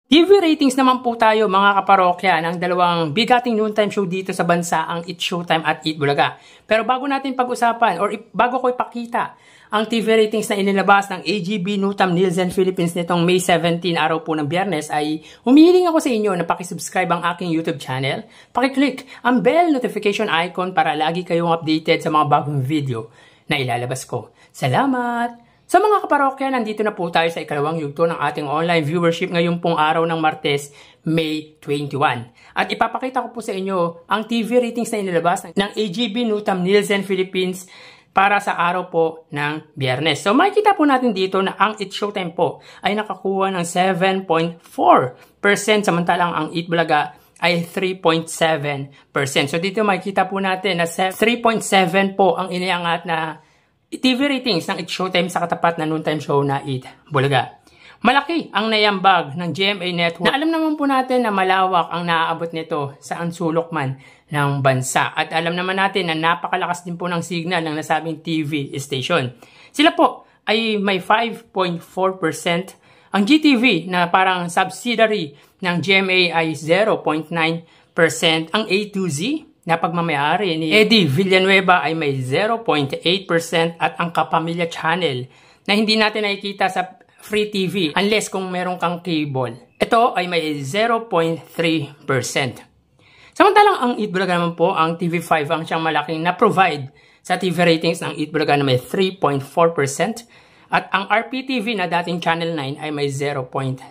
TV ratings naman po tayo mga kaparokya ng dalawang bigating noontime show dito sa bansa, ang It's Showtime at Eat Bulaga. Pero bago natin pag-usapan or bago ko ipakita ang TV ratings na inilabas ng AGB Nutam Nielsen Philippines nitong May 17 araw po ng Biyernes, ay humihiling ako sa inyo na pakisubscribe ang aking YouTube channel, pakiclick ang bell notification icon para lagi kayong updated sa mga bagong video na ilalabas ko. Salamat! Sa mga kaparokya, nandito na po tayo sa ikalawang yugto ng ating online viewership ngayon pong araw ng Martes, May 21. At ipapakita ko po sa inyo ang TV ratings na inilabas ng AGB Nutam Nielsen Philippines para sa araw po ng Biyernes. So makikita po natin dito na ang It's Showtime po ay nakakuha ng 7.4%, samantalang ang Eat Bulaga ay 3.7%. So dito makikita po natin na 3.7 po ang iniangat na TV ratings ng It's Showtime sa katapat na noontime show na Eat Bulaga. Malaki ang naiambag ng GMA Network na alam naman po natin na malawak ang naaabot nito sa sulok man ng bansa. At alam naman natin na napakalakas din po ng signal ng nasabing TV station. Sila po ay may 5.4%. Ang GTV na parang subsidiary ng GMA ay 0.9%. Ang A2Z na pagmamayari ni Eddie Villanueva ay may 0.8% at ang Kapamilya Channel na hindi natin nakikita sa free TV unless kung meron kang cable, ito ay may 0.3%. Samantalang ang Eat Bulaga naman po, ang TV5 ang siyang malaking na-provide sa TV ratings ng Eat Bulaga na may 3.4% at ang RPTV na dating Channel 9 ay may 0.3%.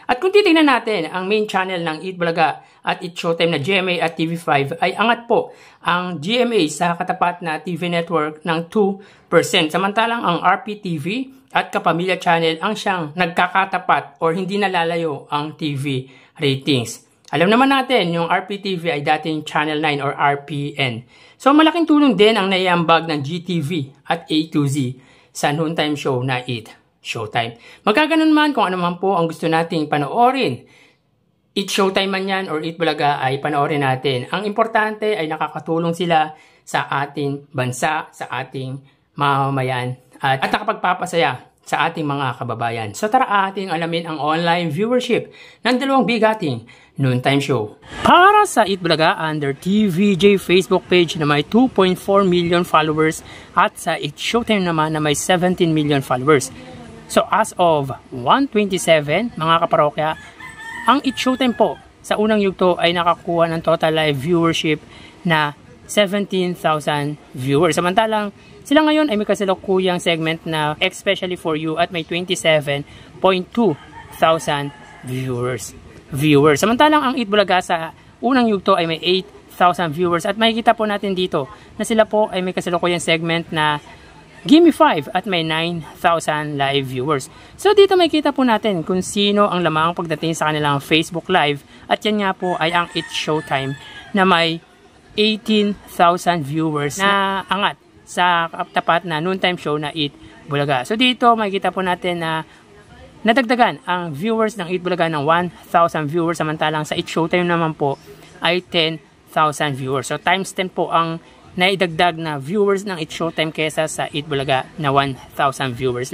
At kung titingnan natin ang main channel ng Eat Bulaga at It's Showtime na GMA at TV5 ay angat po ang GMA sa katapat na TV network ng 2%. Samantalang ang RPTV at Kapamilya Channel ang siyang nagkakatapat or hindi nalalayo ang TV ratings. Alam naman natin yung RPTV ay dating Channel 9 or RPN. So malaking tulong din ang naiambag ng GTV at A2Z sa noontime show na Eat Showtime. Magkaganon man kung ano man po ang gusto nating panoorin, It's Showtime man yan or Eat Bulaga ay panoorin natin. Ang importante ay nakakatulong sila sa ating bansa, sa ating mamamayan at nakapagpapasaya sa ating mga kababayan. So tara ating alamin ang online viewership ng dalawang bigating noontime show. Para sa Eat Bulaga, under TVJ Facebook page na may 2.4 million followers at sa It's Showtime naman na may 17 million followers. So as of 1:27 mga kaparokya, ang It's Showtime po sa unang yugto ay nakakuha ng total live viewership na 17,000 viewers. Samantalang sila ngayon ay may kasalukuyang segment na especially for you at may 27.2 thousand viewers. Samantalang ang Eat Bulaga sa unang yugto ay may 8,000 viewers at makikita po natin dito na sila po ay may kasalukuyang segment na Gimme 5 at may 9,000 live viewers. So dito makikita po natin kung sino ang lamang pagdating sa kanilang Facebook Live at yan nga po ay ang It's Showtime na may 18,000 viewers na angat sa tapat na noontime show na Eat Bulaga. So dito makikita po natin na nadagdagan ang viewers ng Eat Bulaga ng 1,000 viewers samantalang sa It's Showtime naman po ay 10,000 viewers. So times 10 po ang naidagdag na viewers ng It's Showtime kesa sa Eat Bulaga na 1,000 viewers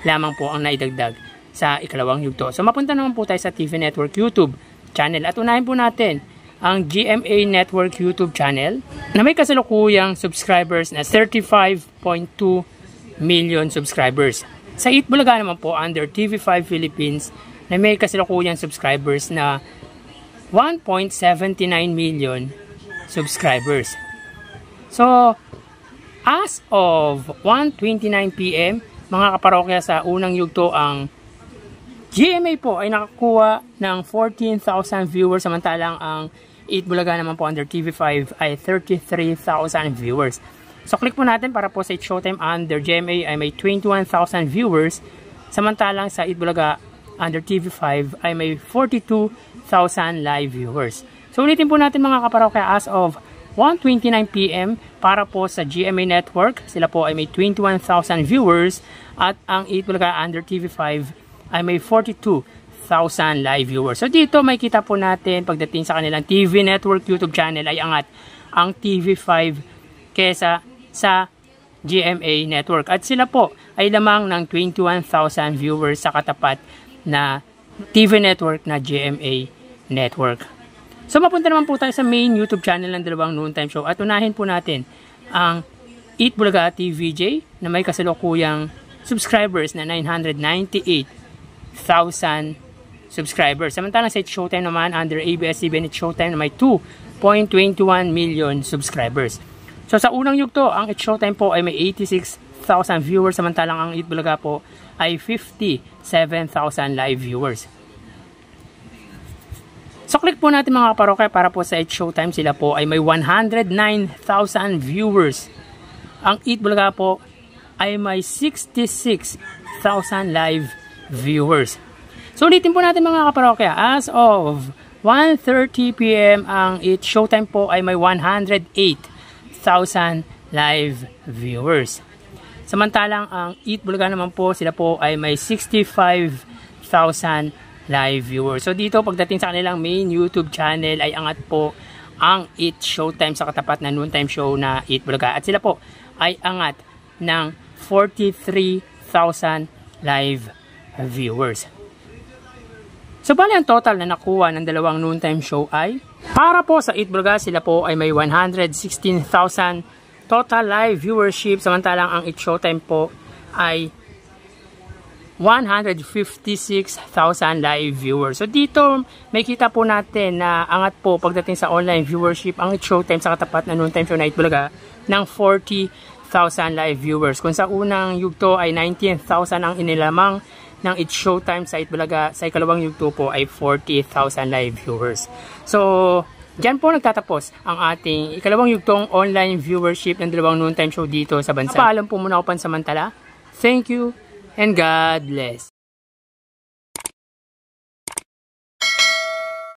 lamang po ang naidagdag sa ikalawang yugto. So mapunta naman po tayo sa TV Network YouTube channel at unahin po natin ang GMA Network YouTube channel na may kasalukuyang subscribers na 35.2 million subscribers. Sa Eat Bulaga naman po under TV5 Philippines na may kasalukuyang subscribers na 1.79 million subscribers. So, as of 1:29 PM, mga kaparokya sa unang yugto, ang GMA po ay nakakuha ng 14,000 viewers, samantalang ang Eat Bulaga naman po under TV5 ay 33,000 viewers. So, click po natin para po sa It's Showtime under GMA ay may 21,000 viewers, samantalang sa Eat Bulaga under TV5 ay may 42,000 live viewers. So, ulitin po natin mga kaparokya, as of 1:29 PM para po sa GMA Network, sila po ay may 21,000 viewers at ang Eat Bulaga under TV5 ay may 42,000 live viewers. So dito may kita po natin pagdating sa kanilang TV Network YouTube channel ay angat ang TV5 kesa sa GMA Network. At sila po ay lamang ng 21,000 viewers sa katapat na TV network na GMA Network. So mapunta naman po tayo sa main YouTube channel ng dalawang noontime show at unahin po natin ang Eat Bulaga TVJ na may kasalukuyang subscribers na 998,000 subscribers. Samantalang sa It's Showtime naman under ABS-CBN It's Showtime na may 2.21 million subscribers. So sa unang yugto, ang It's Showtime po ay may 86,000 viewers, samantalang ang Eat Bulaga po ay 57,000 live viewers. So click po natin mga kaparokya para po sa It's Showtime, sila po ay may 109,000 viewers. Ang Eat Bulaga po ay may 66,000 live viewers. So ulitin po natin mga kaparokya, as of 1:30 PM ang It's Showtime po ay may 108,000 live viewers. Samantalang ang Eat Bulaga naman po, sila po ay may 65,000 live viewers. So dito pagdating sa kanilang main YouTube channel ay angat po ang It's Showtime sa katapat na noontime show na Eat Bulaga. At sila po ay angat ng 43,000 live viewers. So bali ang total na nakuha ng dalawang noontime show ay para po sa Eat Bulaga, sila po ay may 116,000 total live viewership, samantalang ang It's Showtime po ay 156,000 live viewers. So dito may kita po natin na angat po pagdating sa online viewership ang It's Showtime sa katapat na noontime show na Eat Bulaga ng 40,000 live viewers. Kung sa unang yugto ay 19,000 ang inilamang ng It's Showtime sa Eat Bulaga, sa ikalawang yugto po ay 40,000 live viewers. So diyan po nagtatapos ang ating ikalawang yugtong online viewership ng dalawang noontime show dito sa bansa. Paalam po muna ako pansamantala. Thank you and God bless.